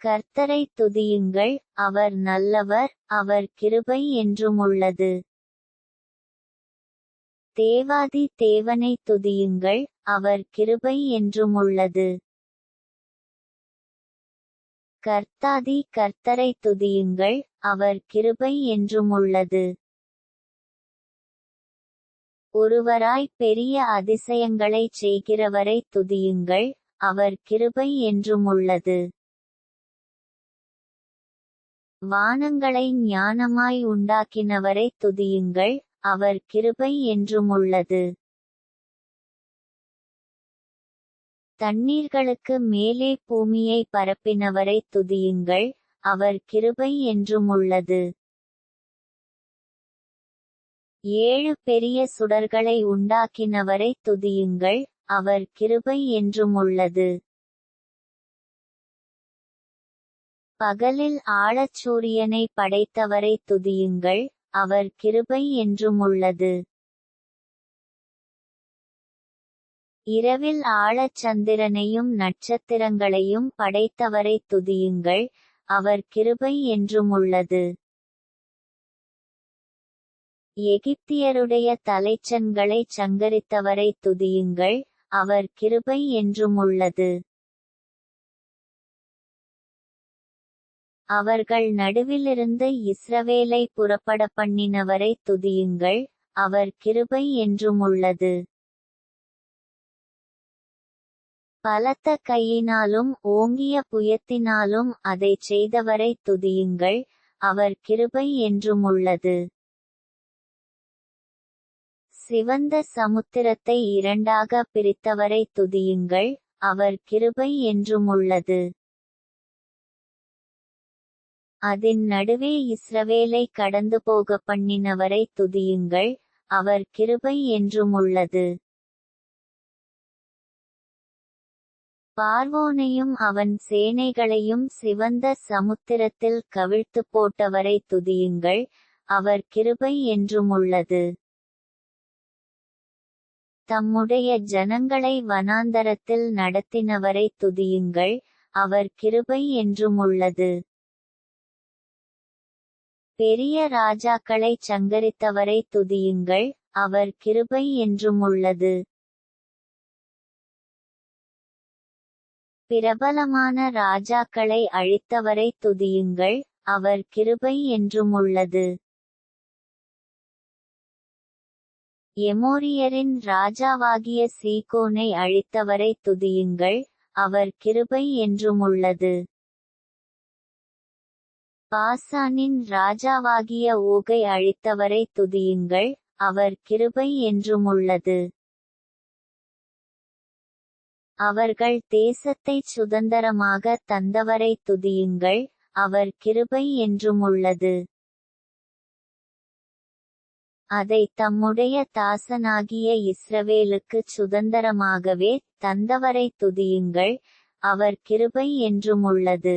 கர்த்தரை துதியுங்கள், அவர் நல்லவர், அவர் கிருபை என்றுமுள்ளது. தேவாதி தேவனை துதியுங்கள், அவர் கிருபை என்றுமுள்ளது. கர்த்தாதி கர்த்தரை துதியுங்கள், அவர் கிருபை என்றுமுள்ளது. ஒருவராய் பெரிய அதிசயங்களைச் செய்கிறவரை துதியுங்கள், அவர் கிருபை என்றுமுள்ளது. வானங்களை ஞானமாய் உண்டாக்கினவரை துதியுங்கள், அவர் கிருபை என்றுமுள்ளது. தண்ணீர்களுக்கு மேலே பூமியை பரப்பினவரை துதியுங்கள், அவர் கிருபை என்றுமுள்ளது. 7 பெரிய சுடர்களை உண்டாக்கினவரை துதியுங்கள், அவர் கிருபை என்றுமுள்ளது. பகலில் ஆழச் சூரியனை படைத்தவரை துதியுங்கள், அவர் கிருபை என்றுமுள்ளது. இரவில் ஆழச் சந்திரனையும் நட்சத்திரங்களையும் படைத்தவரை துதியுங்கள், அவர் கிருபை என்றுமுள்ளது. எகிப்தியருடைய தலைச்சன்களைச் சங்கரித்தவரை துதியுங்கள், அவர் கிருபை என்றுமுள்ளது. அவர்கள் நடுவிலிருந்து இஸ்ரவேலை புறப்பட பண்ணினவரை துதியுங்கள், அவர் கிருபை என்றுமுள்ளது. பலத்த கையினாலும் ஓங்கிய புயத்தினாலும் அதைச் செய்தவரை துதியுங்கள், அவர் கிருபை என்றுமுள்ளது. சிவந்த சமுத்திரத்தை 2 பிரித்தவரை துதியுங்கள், அவர் கிருபை என்றுமுள்ளது. அதின் நடுவே இஸ்ரவேலை கடந்து போக பண்ணினவரை துதியுங்கள், அவர் கிருபை என்றுமுள்ளது. பார்வோனையும் அவன் சேனைகளையும் சிவந்த சமுத்திரத்தில் கவிழ்த்து போட்டவரை துதியுங்கள், அவர் கிருபை என்றுமுள்ளது. தம்முடைய ஜனங்களை வனாந்தரத்தில் நடத்தினவரை துதியுங்கள், அவர் கிருபை என்றுமுள்ளது. பெரிய ராஜாக்களைச் சங்கரித்தவரை துதியுங்கள், அவர் கிருபை என்றுமுள்ளது. பிரபலமான ராஜாக்களை அழித்தவரை துதியுங்கள், அவர் கிருபை என்றுமுள்ளது. எமோரியரின் ராஜாவாகிய சீகோனை அழித்தவரை துதியுங்கள், அவர் கிருபை என்றுமுள்ளது. பாசானின் ராஜாவாகிய ஓகை அழித்தவரை துதியுங்கள், அவர் கிருபை என்றுமுள்ளது. அவர்கள் தேசத்தைச் சுதந்தரமாக தந்தவரை துதியுங்கள், அவர் கிருபை என்றுமுள்ளது. அதை தம்முடைய தாசனாகிய இஸ்ரவேலுக்குச் சுதந்தரமாகவே தந்தவரை துதியுங்கள், அவர் கிருபை என்றுமுள்ளது.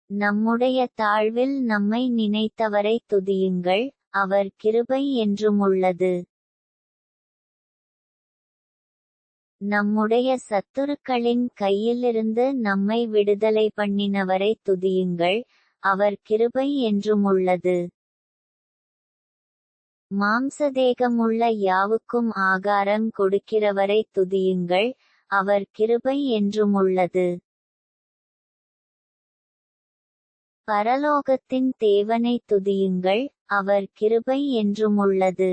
நம்முடைய தாழ்வில் நம்மை நினைத்தவரை துதியுங்கள், அவர் கிருபை என்றுமுள்ளது. நம்முடைய சத்துருக்களின் கையிலிருந்து நம்மை விடுதலை பண்ணினவரை துதியுங்கள், அவர் கிருபை என்றுமுள்ளது. மாம்சதேகமுள்ள யாவுக்கும் ஆகாரம் கொடுக்கிறவரை துதியுங்கள், அவர் கிருபை என்றுமுள்ளது. பரலோகத்தின் தேவனை துதியுங்கள், அவர் கிருபை என்றுமுள்ளது.